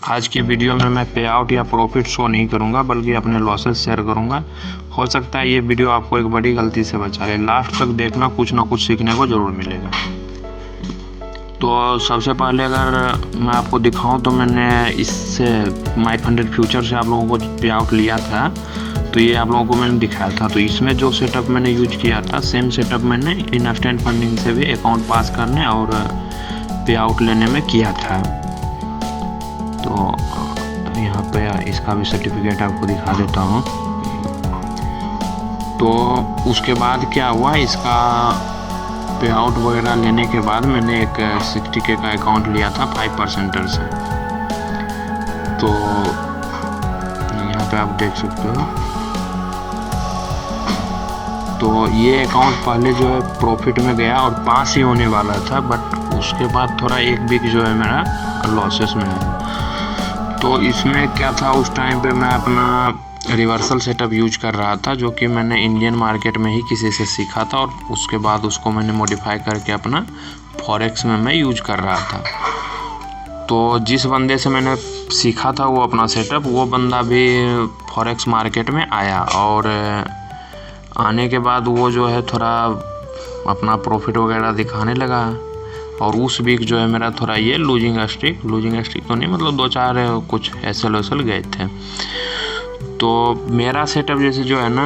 आज की वीडियो में मैं पे आउट या प्रॉफिट शो नहीं करूंगा बल्कि अपने लॉसेस शेयर करूंगा। हो सकता है ये वीडियो आपको एक बड़ी गलती से बचा ले। लास्ट तक देखना, कुछ ना कुछ सीखने को ज़रूर मिलेगा। तो सबसे पहले अगर मैं आपको दिखाऊं तो मैंने इससे माई500 फ्यूचर से आप लोगों को पे आउट लिया था, तो ये आप लोगों को मैंने दिखाया था। तो इसमें जो सेटअप मैंने यूज किया था, सेम सेटअप मैंने इंस्टेंट फंडिंग से भी अकाउंट पास करने और पे आउट लेने में किया था। तो यहाँ पे इसका भी सर्टिफिकेट आपको दिखा देता हूँ। तो उसके बाद क्या हुआ, इसका पे आउट वगैरह लेने के बाद मैंने एक 60K का अकाउंट लिया था 5% से। तो यहाँ पे आप देख सकते हो। तो ये अकाउंट पहले जो है प्रॉफिट में गया और पास ही होने वाला था, बट उसके बाद थोड़ा एक वीक जो है मेरा लॉसेस में है। तो इसमें क्या था, उस टाइम पे मैं अपना रिवर्सल सेटअप यूज कर रहा था, जो कि मैंने इंडियन मार्केट में ही किसी से सीखा था और उसके बाद उसको मैंने मॉडिफाई करके अपना फॉरेक्स में मैं यूज कर रहा था। तो जिस बंदे से मैंने सीखा था वो अपना सेटअप, वो बंदा भी फॉरेक्स मार्केट में आया और आने के बाद वो जो है थोड़ा अपना प्रॉफिट वगैरह दिखाने लगा। और उस वीक जो है मेरा थोड़ा ये लूजिंग स्ट्रिक तो नहीं, मतलब 2-4 कुछ एसएल गए थे। तो मेरा सेटअप जैसे जो है ना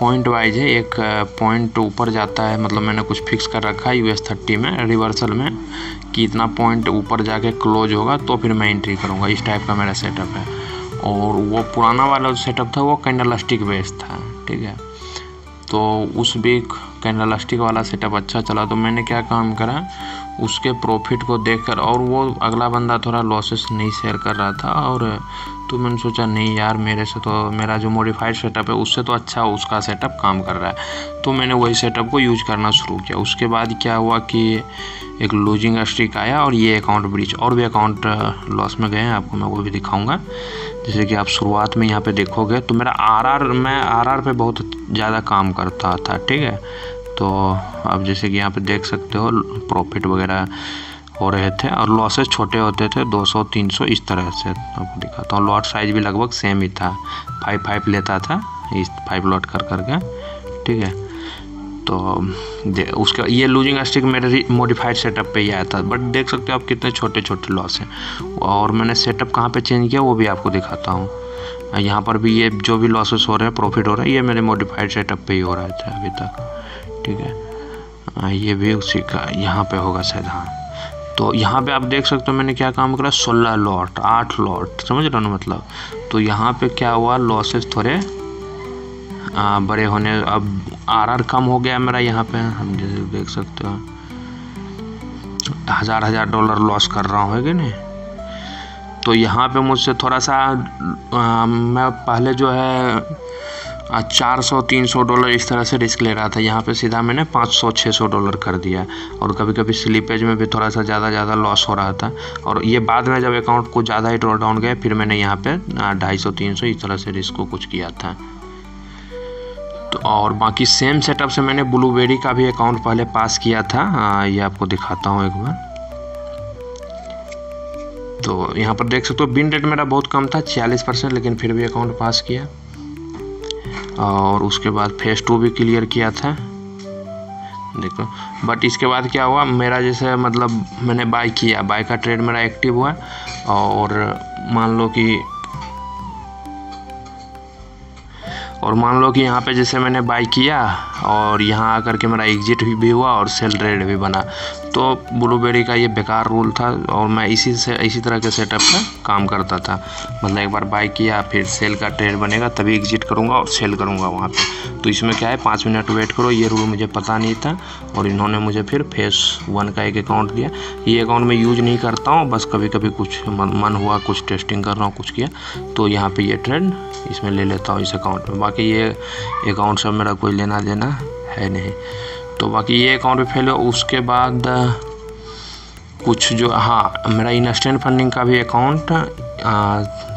पॉइंट वाइज है, एक पॉइंट ऊपर जाता है, मतलब मैंने कुछ फिक्स कर रखा है US30 में रिवर्सल में कि इतना पॉइंट ऊपर जाके क्लोज होगा तो फिर मैं एंट्री करूँगा। इस टाइप का मेरा सेटअप है। और वो पुराना वाला जो सेटअप था वो कैंडल स्टिक बेस्ड था, ठीक है। तो उस वीक कैंडल स्टिक वाला सेटअप अच्छा चला, तो मैंने क्या काम करा, उसके प्रॉफिट को देखकर, और वो अगला बंदा थोड़ा लॉसेस नहीं शेयर कर रहा था, और तो मैंने सोचा नहीं यार, मेरे से तो मेरा जो मॉडिफाइड सेटअप है उससे तो अच्छा उसका सेटअप काम कर रहा है। तो मैंने वही सेटअप को यूज करना शुरू किया। उसके बाद क्या हुआ कि एक लूजिंग स्ट्रिक आया और ये अकाउंट ब्रीच, और भी अकाउंट लॉस में गए हैं, आपको मैं वो भी दिखाऊंगा। जैसे कि आप शुरुआत में यहाँ पे देखोगे तो मेरा मैं आरआर पे बहुत ज़्यादा काम करता था, ठीक है। तो आप जैसे कि यहाँ पे देख सकते हो प्रॉफिट वगैरह हो रहे थे और लॉसेस छोटे होते थे, 200-300 इस तरह से। आपको दिखाता हूँ, लॉट साइज भी लगभग सेम ही था, 5 लेता था इस 5 लॉट कर करके, ठीक है। तो उसका ये लूजिंग स्ट्रिक मेरे मॉडिफाइड सेटअप पे ही आया था, बट देख सकते हो आप कितने छोटे छोटे लॉस हैं। और मैंने सेटअप कहाँ पे चेंज किया वो भी आपको दिखाता हूँ। यहाँ पर भी ये जो भी लॉसेस हो रहे हैं, प्रॉफिट हो रहा है, ये मेरे मॉडिफाइड सेटअप पे ही हो रहा था अभी तक, ठीक है। ये भी उसी का यहाँ पे होगा शायद, हाँ। तो यहाँ पे आप देख सकते हो मैंने क्या काम करा, 16 लॉट 8 लॉट, समझ रहे हो ना मतलब। तो यहाँ पे क्या हुआ, लॉसेस थोड़े बड़े होने, अब आरआर कम हो गया मेरा। यहाँ पे हम जैसे देख सकते हो $1000 लॉस कर रहा हूँ, है कि नहीं। तो यहाँ पे मुझसे थोड़ा सा मैं पहले जो है $400-300 इस तरह से रिस्क ले रहा था, यहाँ पे सीधा मैंने $500-600 कर दिया। और कभी कभी स्लिपेज में भी थोड़ा सा ज़्यादा लॉस हो रहा था। और ये बाद में जब अकाउंट कुछ ज़्यादा ही ड्रॉ डाउन गए, फिर मैंने यहाँ पे 250-300 इस तरह से रिस्क को कुछ किया था। तो और बाकी सेम सेटअप से मैंने ब्लूबेरी का भी अकाउंट पहले पास किया था, ये आपको दिखाता हूँ एक बार। तो यहाँ पर देख सकते हो बिन रेट मेरा बहुत कम था, 46%, लेकिन फिर भी अकाउंट पास किया। और उसके बाद फेज 2 भी क्लियर किया था, देखो। बट इसके बाद क्या हुआ, मेरा जैसे मतलब मैंने बाय किया, बाय का ट्रेड मेरा एक्टिव हुआ। और मान लो कि यहाँ पे जैसे मैंने बाय किया और यहाँ आकर के मेरा एग्जिट भी हुआ और सेल ट्रेड भी बना। तो ब्लूबेरी का ये बेकार रूल था और मैं इसी तरह के सेटअप में काम करता था। मतलब एक बार बाय किया, फिर सेल का ट्रेड बनेगा तभी एग्जिट करूँगा और सेल करूँगा वहाँ पे। तो इसमें क्या है, 5 मिनट वेट करो, ये रूल मुझे पता नहीं था और इन्होंने मुझे फिर फेज 1 का एक अकाउंट दिया। ये अकाउंट मैं यूज नहीं करता हूँ, बस कभी कभी कुछ मन हुआ, कुछ टेस्टिंग कर रहा हूँ, कुछ किया तो यहाँ पे ये ट्रेड इसमें ले लेता हूँ इस अकाउंट में। बाकी ये अकाउंट से मेरा कोई लेना देना है नहीं। तो बाकी ये अकाउंट भी फेल हो। उसके बाद कुछ जो, हाँ, मेरा इंस्टेंट फंडिंग का भी अकाउंट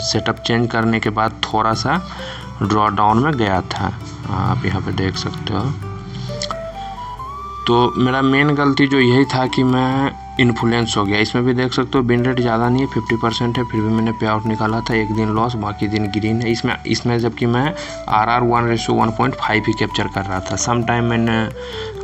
सेटअप चेंज करने के बाद थोड़ा सा ड्रॉ डाउन में गया था, आप यहाँ पे देख सकते हो। तो मेरा मेन गलती जो यही था कि मैं इन्फ्लुएंस हो गया। इसमें भी देख सकते हो विन रेट ज़्यादा नहीं है, 50% है, फिर भी मैंने पे आउट निकाला था। एक दिन लॉस, बाकी दिन ग्रीन है। इसमें जबकि मैं RR 1:1.5 ही कैप्चर कर रहा था। सम टाइम मैंने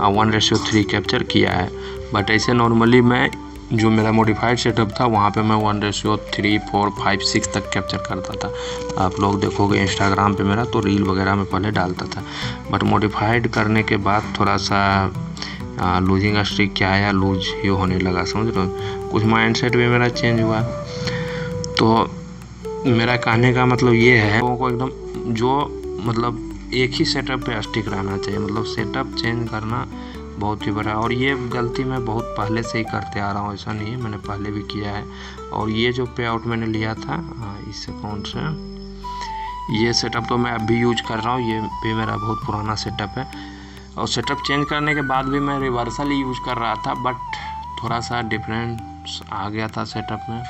1:3 कैप्चर किया है, बट ऐसे नॉर्मली मैं जो मेरा मॉडिफाइड सेटअप था वहाँ पे मैं 1:3, 4, 5, 6 तक कैप्चर करता था। आप लोग देखोगे इंस्टाग्राम पे मेरा तो रील वगैरह में पहले डालता था, बट मॉडिफाइड करने के बाद थोड़ा सा लूजिंग स्ट्रीक क्या आया, लूज ही होने लगा, समझ रहे हो। कुछ माइंडसेट भी मेरा चेंज हुआ। तो मेरा कहने का मतलब ये है, लोगों को एकदम जो मतलब एक ही सेटअप पे स्टिक रहना चाहिए, मतलब सेटअप चेंज करना बहुत ही बड़ा। और ये गलती मैं बहुत पहले से ही करते आ रहा हूँ, ऐसा नहीं है, मैंने पहले भी किया है। और ये जो पे आउट मैंने लिया था इस अकाउंट से, ये सेटअप तो मैं अभी यूज कर रहा हूँ। ये भी मेरा बहुत पुराना सेटअप है, और सेटअप चेंज करने के बाद भी मैं रिवर्सल ही यूज कर रहा था, बट थोड़ा सा डिफरेंस आ गया था सेटअप में,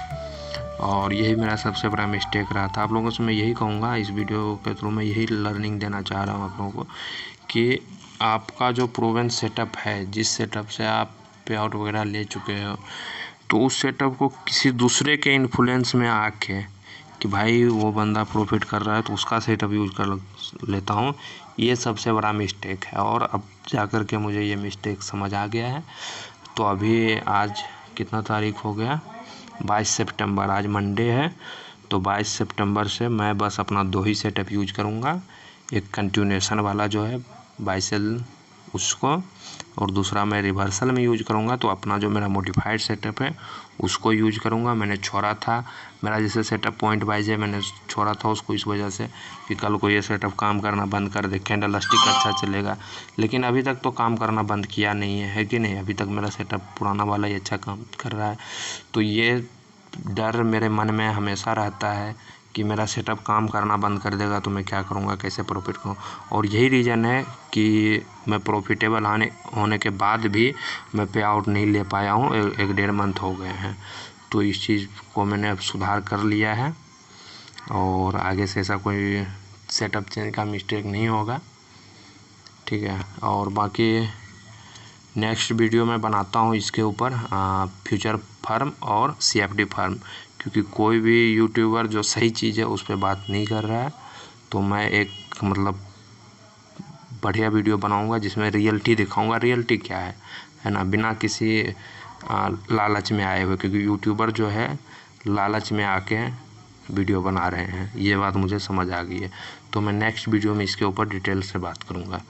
और यही मेरा सबसे बड़ा मिस्टेक रहा था। आप लोगों से मैं यही कहूँगा, इस वीडियो के थ्रू मैं यही लर्निंग देना चाह रहा हूँ आप लोगों को, कि आपका जो प्रूवन सेटअप है, जिस सेटअप से आप पे आउट वगैरह ले चुके हो, तो उस सेटअप को किसी दूसरे के इन्फ्लुएंस में आके कि भाई वो बंदा प्रॉफिट कर रहा है तो उसका सेटअप यूज कर लेता हूँ, ये सबसे बड़ा मिस्टेक है। और अब जा कर के मुझे ये मिस्टेक समझ आ गया है। तो अभी आज कितना तारीख हो गया, 22 सितंबर, आज मंडे है। तो 22 सितंबर से मैं बस अपना 2 ही सेटअप यूज करूँगा। एक कंटिन्यूएशन वाला जो है बाय सेल उसको, और दूसरा मैं रिवर्सल में यूज करूँगा। तो अपना जो मेरा मॉडिफाइड सेटअप है उसको यूज करूँगा। मैंने छोड़ा था, मेरा जैसे सेटअप पॉइंट वाइज है, मैंने छोड़ा था उसको इस वजह से कि कल को ये सेटअप काम करना बंद कर दे, कैंडल स्टिक अच्छा चलेगा। लेकिन अभी तक तो काम करना बंद किया नहीं है कि नहीं, अभी तक मेरा सेटअप पुराना वाला ही अच्छा काम कर रहा है। तो ये डर मेरे मन में हमेशा रहता है कि मेरा सेटअप काम करना बंद कर देगा तो मैं क्या करूँगा, कैसे प्रॉफिट करूँ। और यही रीज़न है कि मैं प्रॉफिटेबल होने के बाद भी मैं पे आउट नहीं ले पाया हूँ, 1-1.5 मंथ हो गए हैं। तो इस चीज़ को मैंने अब सुधार कर लिया है, और आगे से ऐसा कोई सेटअप चेंज का मिस्टेक नहीं होगा, ठीक है। और बाकी नेक्स्ट वीडियो में बनाता हूँ इसके ऊपर फ्यूचर फर्म और CFD फर्म, क्योंकि कोई भी यूट्यूबर जो सही चीज़ है उस पर बात नहीं कर रहा है। तो मैं एक मतलब बढ़िया वीडियो बनाऊंगा जिसमें रियलिटी दिखाऊंगा, रियलिटी क्या है ना, बिना किसी लालच में आए हुए, क्योंकि यूट्यूबर जो है लालच में आके वीडियो बना रहे हैं, ये बात मुझे समझ आ गई है। तो मैं नेक्स्ट वीडियो में इसके ऊपर डिटेल से बात करूँगा।